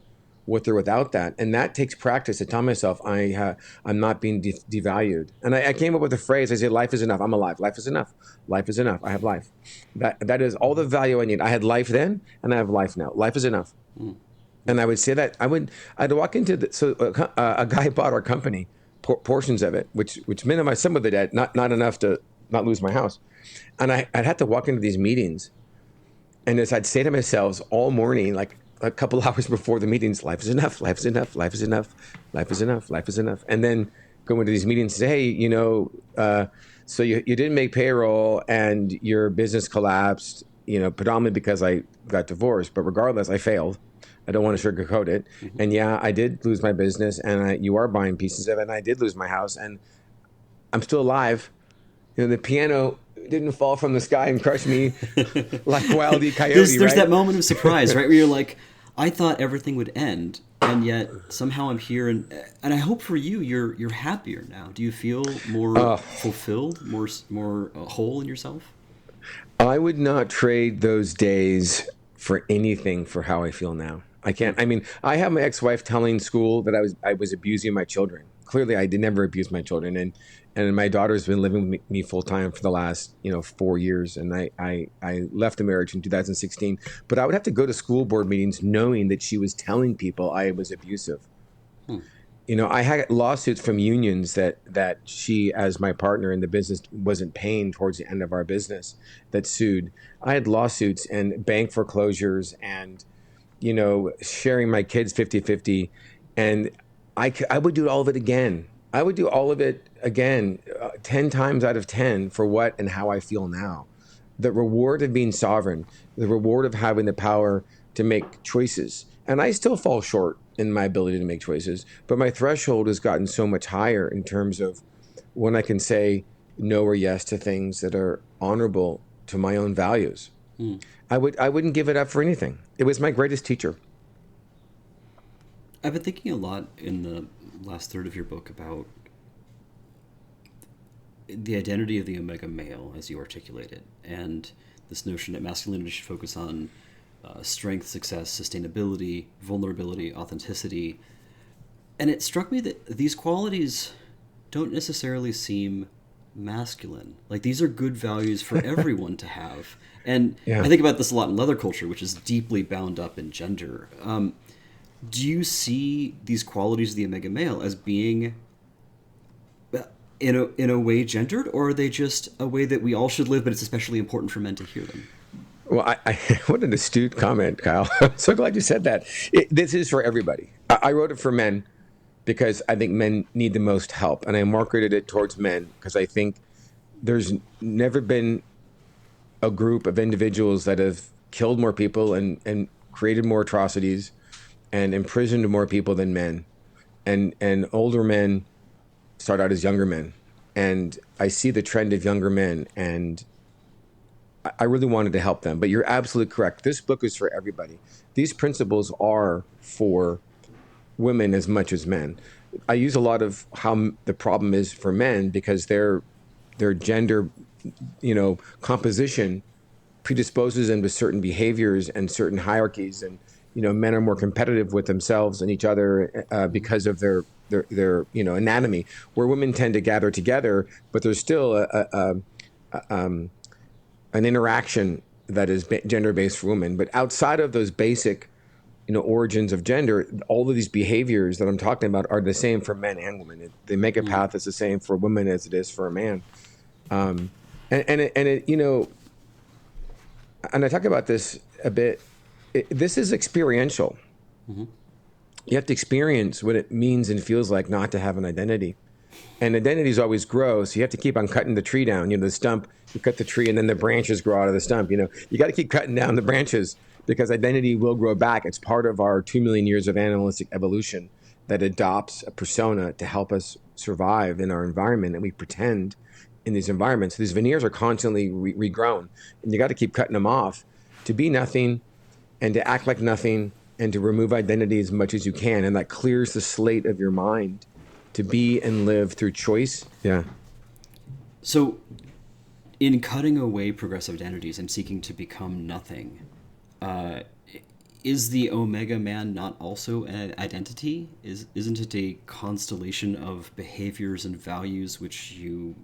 with or without that. And that takes practice to tell myself I'm not being devalued. And I came up with a phrase. I say, life is enough. I'm alive. Life is enough. Life is enough. I have life. That is all the value I need. I had life then and I have life now. Life is enough. And I would say that I'd walk into a guy bought our company, portions of it, which minimized some of the debt, not enough to not lose my house. And I'd have to walk into these meetings. And as I'd say to myself all morning, like a couple hours before the meetings, life is enough, life is enough, life is enough, life is enough, life is enough. And then go into these meetings and say, hey, so you didn't make payroll and your business collapsed, predominantly because I got divorced. But regardless, I failed. I don't want to sugarcoat it. And I did lose my business and you are buying pieces of it. And I did lose my house and I'm still alive. The piano didn't fall from the sky and crush me like Wile E. Coyote. There's right? that moment of surprise, right? Where you're like, I thought everything would end, and yet somehow I'm here, and I hope for you, you're happier now. Do you feel more fulfilled, more whole in yourself? I would not trade those days for anything for how I feel now. I can't. I mean, I have my ex-wife telling school that I was abusing my children. Clearly, I did never abuse my children, and my daughter's been living with me full time for the last 4 years. And I left the marriage in 2016, but I would have to go to school board meetings knowing that she was telling people I was abusive. I had lawsuits from unions that she, as my partner in the business, wasn't paying towards the end of our business, that sued. I had lawsuits and bank foreclosures and sharing my kids 50-50, and I would do all of it again. I would do all of it again, 10 times out of 10 for what and how I feel now. The reward of being sovereign, the reward of having the power to make choices. And I still fall short in my ability to make choices, but my threshold has gotten so much higher in terms of when I can say no or yes to things that are honorable to my own values. I wouldn't give it up for anything. It was my greatest teacher. I've been thinking a lot in the last third of your book about the identity of the Omega male, as you articulate it, and this notion that masculinity should focus on strength, success, sustainability, vulnerability, authenticity. And it struck me that these qualities don't necessarily seem masculine. Like, these are good values for everyone to have. And I think about this a lot in leather culture, which is deeply bound up in gender. Do you see these qualities of the Omega male as being in a way gendered, or are they just a way that we all should live, but it's especially important for men to hear them? Well, what an astute comment, Kyle. I'm so glad you said that. This is for everybody. I wrote it for men because I think men need the most help, and I marketed it towards men because I think there's never been a group of individuals that have killed more people and created more atrocities and imprisoned more people than men. And older men start out as younger men. And I see the trend of younger men, and I really wanted to help them. But you're absolutely correct. This book is for everybody. These principles are for women as much as men. I use a lot of how the problem is for men because their gender, composition predisposes them to certain behaviors and certain hierarchies. And, men are more competitive with themselves and each other because of their anatomy, where women tend to gather together, but there's still an interaction that is gender-based for women. But outside of those basic, origins of gender, all of these behaviors that I'm talking about are the same for men and women. The mega path is the same for women as it is for a man. You know, and I talk about this a bit. This is experiential. Mm-hmm. You have to experience what it means and feels like not to have an identity. And identities always grow, so you have to keep on cutting the tree down. You know, the stump, you cut the tree and then the branches grow out of the stump. You know, you got to keep cutting down the branches because identity will grow back. It's part of our 2 million years of animalistic evolution that adopts a persona to help us survive in our environment, and we pretend in these environments. These veneers are constantly regrown, and you got to keep cutting them off to be nothing and to act like nothing and to remove identity as much as you can. And that clears the slate of your mind to be and live through choice. Yeah. So in cutting away progressive identities and seeking to become nothing, is the Omega Man not also an identity? Isn't it a constellation of behaviors and values which you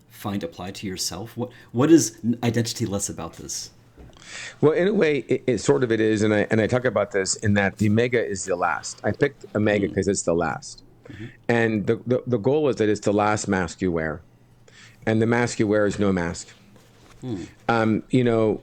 find applied to yourself? What is identity less about this? Well, in a way, it sort of it is, and I talk about this in that the Omega is the last. I picked Omega because it's the last, and the goal is that it's the last mask you wear, and the mask you wear is no mask. You know,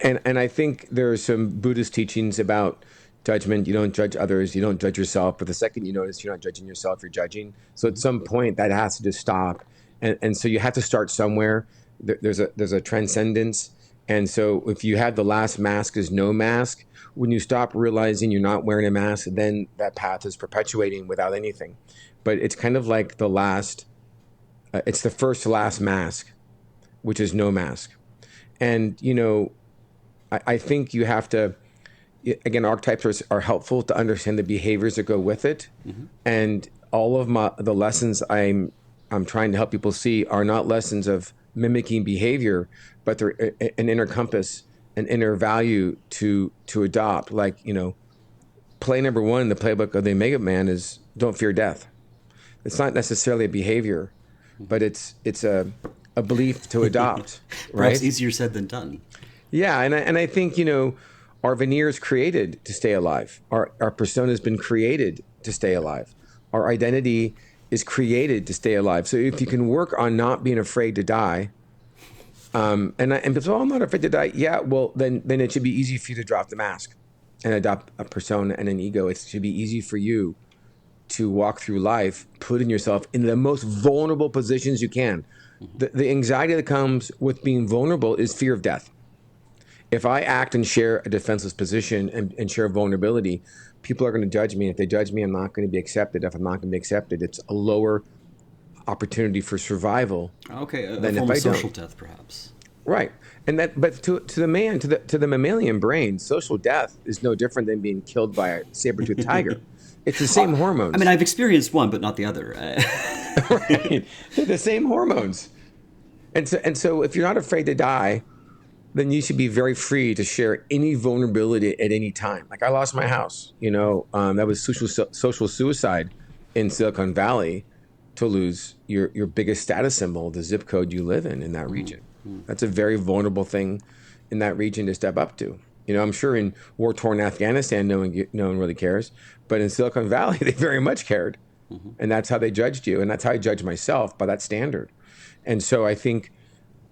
and I think there are some Buddhist teachings about judgment. You don't judge others, you don't judge yourself. But the second you notice you're not judging yourself, you're judging. So at some point that has to just stop, and so you have to start somewhere. There's a transcendence. And so if you have the last mask is no mask, when you stop realizing you're not wearing a mask, then that path is perpetuating without anything. But it's kind of like the last, it's the first to last mask, which is no mask. And, you know, I think you have to, again, archetypes are helpful to understand the behaviors that go with it. And all of the lessons I'm trying to help people see are not lessons of mimicking behavior, but they're an inner compass, an inner value to adopt. Like, you know, play number one in the playbook of the Omega Man is don't fear death. It's not necessarily a behavior, but it's a belief to adopt. Right? Perhaps easier said than done. Yeah, and I think, you know, our veneer is created to stay alive. Our persona has been created to stay alive. Our identity is created to stay alive. So if you can work on not being afraid to die, and so I'm not afraid to die. Yeah, well then it should be easy for you to drop the mask and adopt a persona and an ego. It should be easy for you to walk through life, putting yourself in the most vulnerable positions you can. The anxiety that comes with being vulnerable is fear of death. If I act and share a defenseless position and share vulnerability, people are going to judge me. If they judge me, I'm not going to be accepted. If I'm not going to be accepted, it's a lower opportunity for survival. Okay, a form of social death, perhaps. Right, and but to the mammalian brain, social death is no different than being killed by a saber-toothed tiger. It's the same hormones. I mean, I've experienced one, but not the other. Right, they're the same hormones, and so if you're not afraid to die, then you should be very free to share any vulnerability at any time. Like I lost my house, you know, that was social suicide in Silicon Valley, to lose your biggest status symbol, the zip code you live in that region. That's a very vulnerable thing in that region to step up to. You know, I'm sure in war-torn Afghanistan, no one really cares, but in Silicon Valley, they very much cared. And that's how they judged you. And that's how I judge myself, by that standard. And so I think,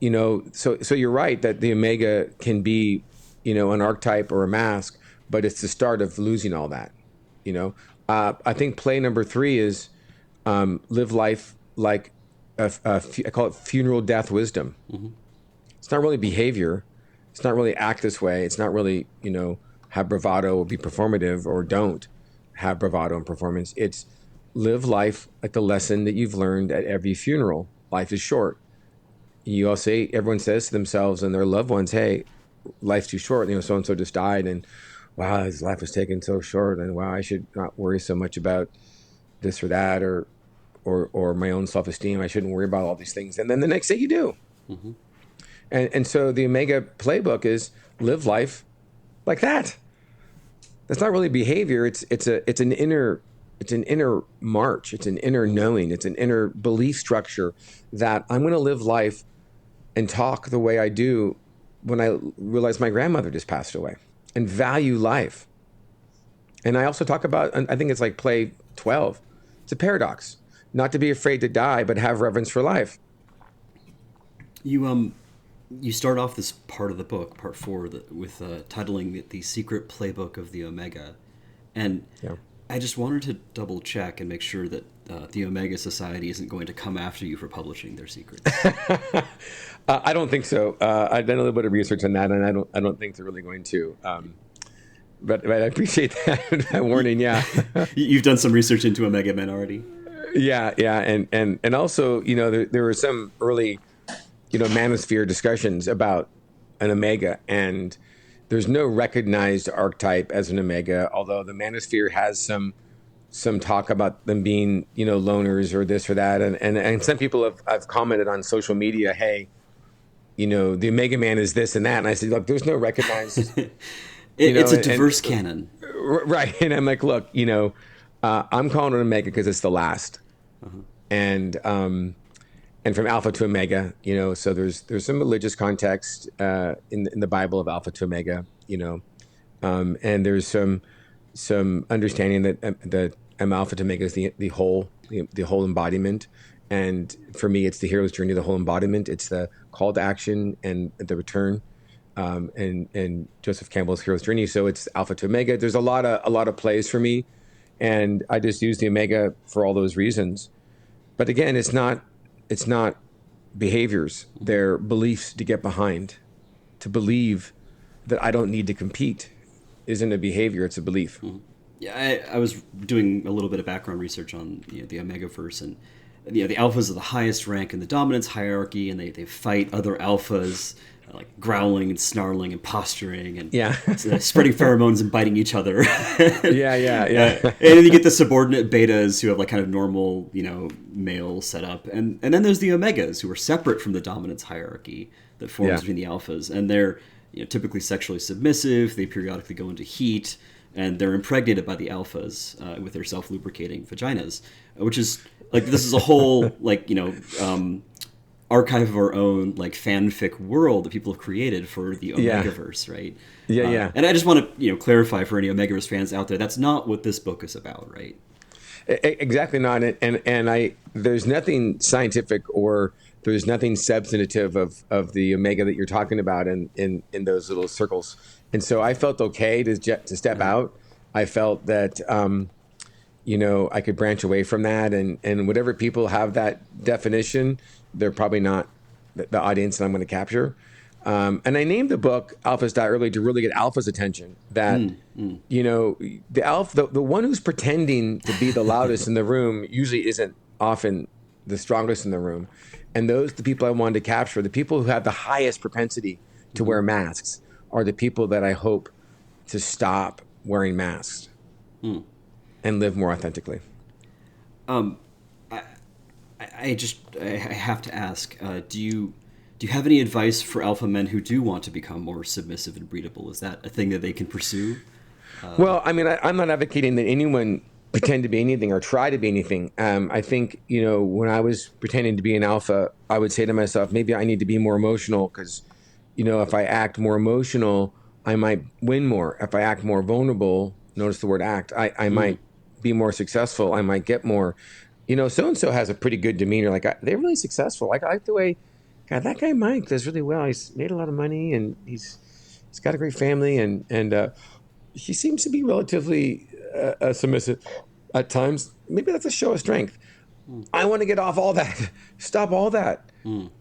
you know, so you're right that the Omega can be, you know, an archetype or a mask, but it's the start of losing all that, you know. I think play number 3 is live life like I call it funeral death wisdom. It's not really behavior. It's not really act this way. It's not really, you know, have bravado or be performative, or don't have bravado and performance. It's live life like the lesson that you've learned at every funeral. Life is short. Everyone says to themselves and their loved ones, hey, life's too short. You know, so-and-so just died, and wow, his life was taken so short, and wow, I should not worry so much about this or that, or my own self-esteem. I shouldn't worry about all these things. And then the next day you do. And so the Omega playbook is live life like that. That's not really behavior. It's an inner march. It's an inner knowing. It's an inner belief structure that I'm going to live life and talk the way I do when I realize my grandmother just passed away, and value life. And I also talk about, I think it's like play 12. It's a paradox. Not to be afraid to die, but have reverence for life. You start off this part of the book, part 4, with titling it "The Secret Playbook of the Omega," and Yeah. I just wanted to double check and make sure that the Omega Society isn't going to come after you for publishing their secrets. I don't think so. I've done a little bit of research on that, and I don't think they're really going to. But I appreciate that warning. Yeah. You've done some research into Omega Men already. Yeah, and also, there were some early, manosphere discussions about an Omega, and there's no recognized archetype as an Omega, although the manosphere has some talk about them being, loners or this or that, and some people have commented on social media, hey, the Omega Man is this and that, and I said, look, there's no recognized. It's a diverse canon, right? And I'm like, look, I'm calling it Omega because it's the last, and from Alpha to Omega, so there's some religious context in the Bible of Alpha to Omega, and there's some understanding that Alpha to Omega is the whole embodiment, and for me, it's the hero's journey, the whole embodiment. It's the call to action and the return. And Joseph Campbell's hero's journey. So it's Alpha to Omega. There's a lot of plays for me, and I just use the Omega for all those reasons. But again, it's not behaviors. They're beliefs to get behind. To believe that I don't need to compete isn't a behavior; it's a belief. Yeah, I was doing a little bit of background research on the Omegaverse, and the alphas are the highest rank in the dominance hierarchy, and they fight other alphas. Like growling and snarling and posturing and spreading pheromones and biting each other. Yeah. And then you get the subordinate betas who have like kind of normal, male setup. And then there's the omegas who are separate from the dominance hierarchy that forms between the alphas. And they're typically sexually submissive. They periodically go into heat. And they're impregnated by the alphas with their self-lubricating vaginas. Which is, like, this is a whole, archive of our own fanfic world that people have created for the Omegaverse, right? Yeah. And I just want to clarify for any Omegaverse fans out there, that's not what this book is about, right? Exactly not. And there's nothing scientific or there's nothing substantive of the Omega that you're talking about in those little circles. And so I felt okay to step out. I felt that I could branch away from that, and whatever people have that definition, they're probably not the audience that I'm going to capture. And I named the book Alphas Die Early to really get Alpha's attention. That, the alpha, the one who's pretending to be the loudest in the room usually isn't often the strongest in the room. And the people I wanted to capture, the people who have the highest propensity to wear masks, are the people that I hope to stop wearing masks and live more authentically. I have to ask, do you have any advice for alpha men who do want to become more submissive and breedable? Is that a thing that they can pursue? Well, I mean, I'm not advocating that anyone pretend to be anything or try to be anything. I think, when I was pretending to be an alpha, I would say to myself, maybe I need to be more emotional because, if I act more emotional, I might win more. If I act more vulnerable, notice the word act, I might be more successful. I might get more. So-and-so has a pretty good demeanor. Like, they're really successful. Like, I like the way, God, that guy Mike does really well. He's made a lot of money, and he's got a great family, and he seems to be relatively submissive at times. Maybe that's a show of strength. I want to get off all that. Stop all that.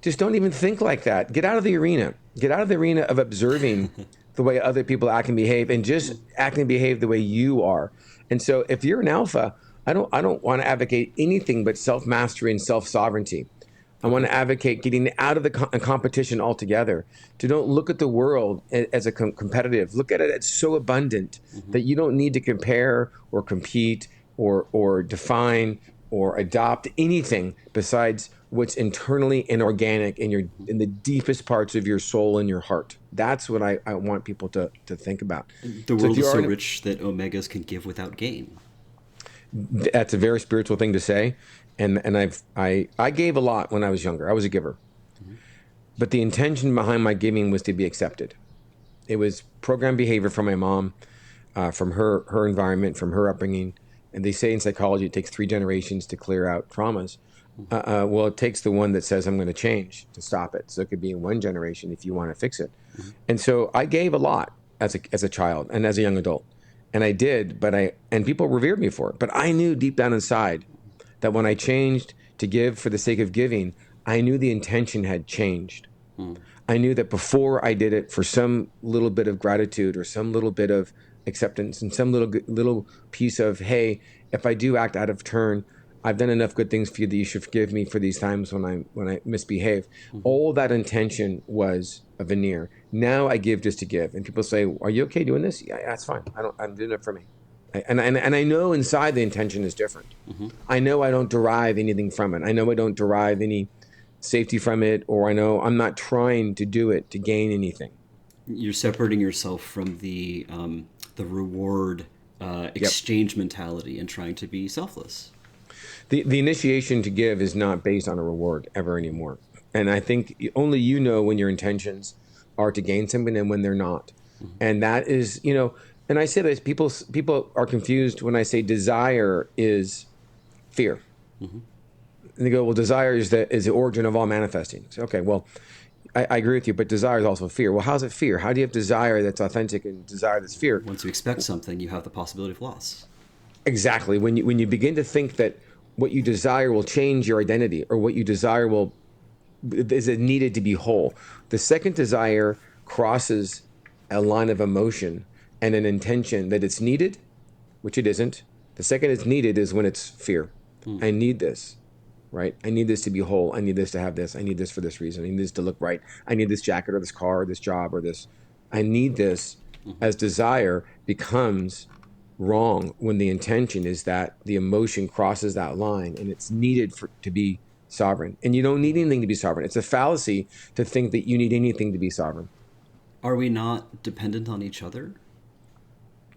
Just don't even think like that. Get out of the arena. Get out of the arena of observing the way other people act and behave, and just act and behave the way you are. And so if you're an alpha, I don't want to advocate anything but self-mastery and self-sovereignty. I want to advocate getting out of the competition altogether. To don't look at the world as a competitive. Look at it as so abundant that you don't need to compare or compete or define or adopt anything besides what's internally and organic in the deepest parts of your soul and your heart. That's what I want people to think about. The world is so rich that omegas can give without gain. That's a very spiritual thing to say, and I gave a lot when I was younger. I was a giver, but the intention behind my giving was to be accepted. It was programmed behavior from my mom, from her environment, from her upbringing, And they say in psychology it takes 3 generations to clear out traumas. Well, it takes the one that says I'm going to change to stop it. So it could be in 1 generation if you want to fix it. And so I gave a lot as a child and as a young adult, and I did. And people revered me for it. But I knew deep down inside that when I changed to give for the sake of giving, I knew the intention had changed. I knew that before I did it for some little bit of gratitude or some little bit of acceptance and some little piece of, hey, if I do act out of turn, I've done enough good things for you that you should forgive me for these times when I misbehave. All that intention was a veneer. Now I give just to give, and people say, "Are you okay doing this?" Yeah, that's fine. I'm doing it for me, and I know inside the intention is different. I know I don't derive anything from it. I know I don't derive any safety from it, or I know I'm not trying to do it to gain anything. You're separating yourself from the reward exchange mentality and trying to be selfless. The initiation to give is not based on a reward ever anymore. And I think only you know when your intentions are to gain something and when they're not. And that is, and I say this, people are confused when I say desire is fear. And they go, well, desire is the origin of all manifesting. So, okay, well, I agree with you, but desire is also fear. Well, how's it fear? How do you have desire that's authentic and desire that's fear? Once you expect something, you have the possibility of loss. Exactly. When you begin to think that what you desire will change your identity, or what you desire is it needed to be whole. The second desire crosses a line of emotion and an intention that it's needed, which it isn't. The second it's needed is when it's fear. I need this, right? I need this to be whole. I need this to have this. I need this for this reason. I need this to look right. I need this jacket or this car or this job or this. I need this. As desire becomes wrong when the intention is that the emotion crosses that line and it's needed to be sovereign. And you don't need anything to be sovereign. It's a fallacy to think that you need anything to be sovereign. Are we not dependent on each other?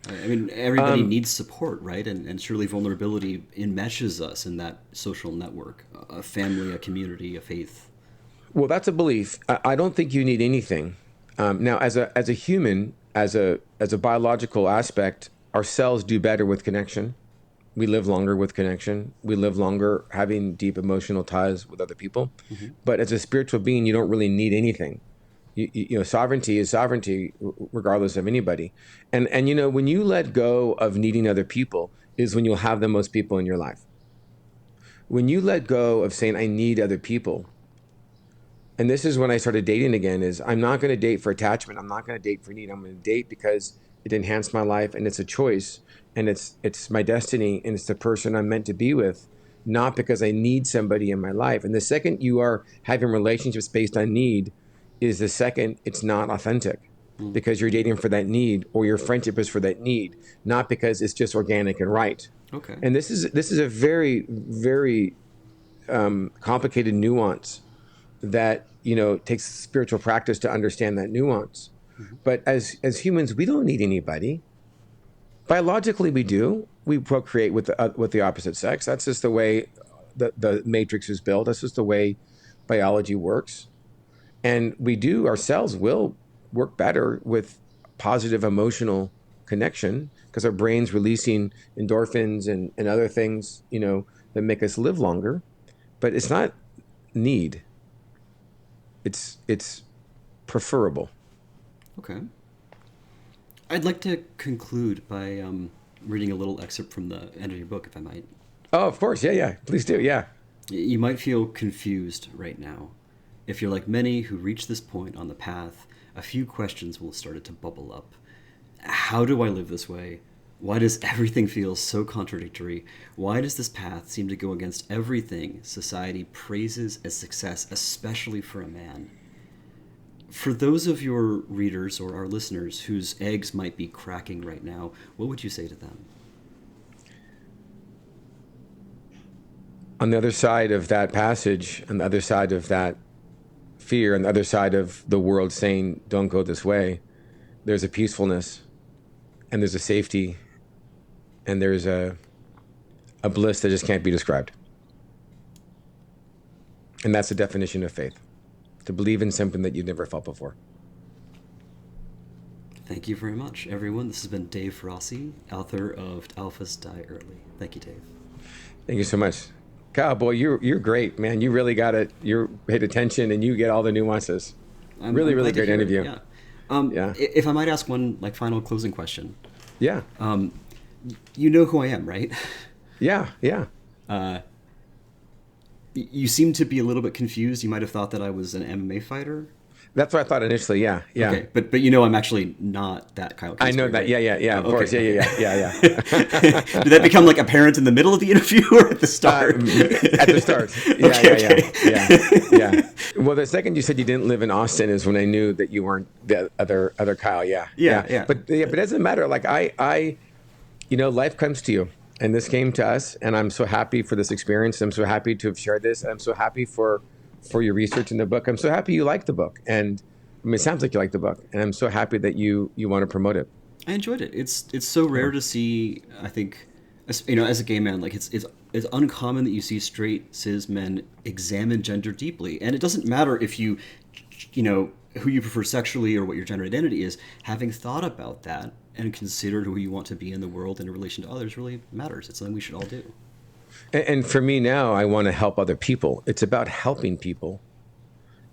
I mean, everybody needs support, right? And surely vulnerability enmeshes us in that social network, a family, a community, a faith. Well, that's a belief. I don't think you need anything. Now, as a human, as a biological aspect, our cells do better with connection. We live longer with connection. We live longer having deep emotional ties with other people. But as a spiritual being, you don't really need anything. Sovereignty is sovereignty regardless of anybody. And when you let go of needing other people is when you'll have the most people in your life. When you let go of saying, I need other people, and this is when I started dating again, is I'm not going to date for attachment. I'm not going to date for need. I'm going to date because it enhanced my life, and it's a choice, and it's my destiny, and it's the person I'm meant to be with, not because I need somebody in my life. And the second you are having relationships based on need is the second it's not authentic, because you're dating for that need, or your friendship is for that need, not because it's just organic and right. Okay. And this is a very, very complicated nuance that takes spiritual practice to understand that nuance. But as humans, we don't need anybody. Biologically, we do. We procreate with the opposite sex. That's just the way the matrix is built. That's just the way biology works. And we do ourselves will work better with positive emotional connection, because our brain's releasing endorphins and other things, that make us live longer. But it's not need. It's preferable. Okay. I'd like to conclude by reading a little excerpt from the end of your book, if I might. Oh, of course. Yeah. Please do. Yeah. You might feel confused right now. If you're like many who reach this point on the path, a few questions will have started to bubble up. How do I live this way? Why does everything feel so contradictory? Why does this path seem to go against everything society praises as success, especially for a man? For those of your readers or our listeners whose eggs might be cracking right now, what would you say to them? On the other side of that passage, on the other side of that fear, on the other side of the world saying, don't go this way, there's a peacefulness, and there's a safety, and there's a bliss that just can't be described. And that's the definition of faith. To believe in something that you've never felt before. Thank you very much, everyone. This has been Dave Rossi, author of Alphas Die Early. Thank you, Dave. Thank you so much. Kyle, boy, you're great, man. You really got it. You paid attention and you get all the nuances. I'm Really glad to great hear it, interview. Yeah. Yeah. If I might ask one final closing question. Yeah. You know who I am, right? Yeah. Yeah. You seem to be a little bit confused. You might have thought that I was an MMA fighter. That's what I thought initially. Yeah. Yeah. Okay, but I'm actually not that Kyle Kingsbury. I know that. Right? Yeah. Of course. Okay. Yeah. Did that become apparent in the middle of the interview or at the start? At the start. Yeah. Well, the second you said you didn't live in Austin is when I knew that you weren't the other Kyle. Yeah. But it doesn't matter. Life comes to you, and this came to us, and I'm so happy for this experience. I'm so happy to have shared this. I'm so happy for your research in the book. I'm so happy you like the book, and it sounds like you like the book, and I'm so happy that you want to promote it. I enjoyed it. It's so rare to see. I think, as a gay man, it's uncommon that you see straight cis men examine gender deeply, and it doesn't matter if you who you prefer sexually or what your gender identity is. Having thought about that and considered who you want to be in the world and in relation to others really matters. It's something we should all do. And for me now, I want to help other people. It's about helping people.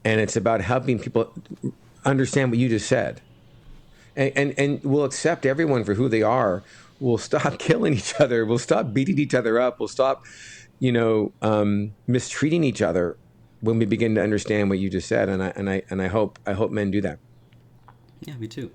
And it's about helping people understand what you just said. And we'll accept everyone for who they are. We'll stop killing each other. We'll stop beating each other up. We'll stop, mistreating each other when we begin to understand what you just said. And I hope men do that. Yeah, me too.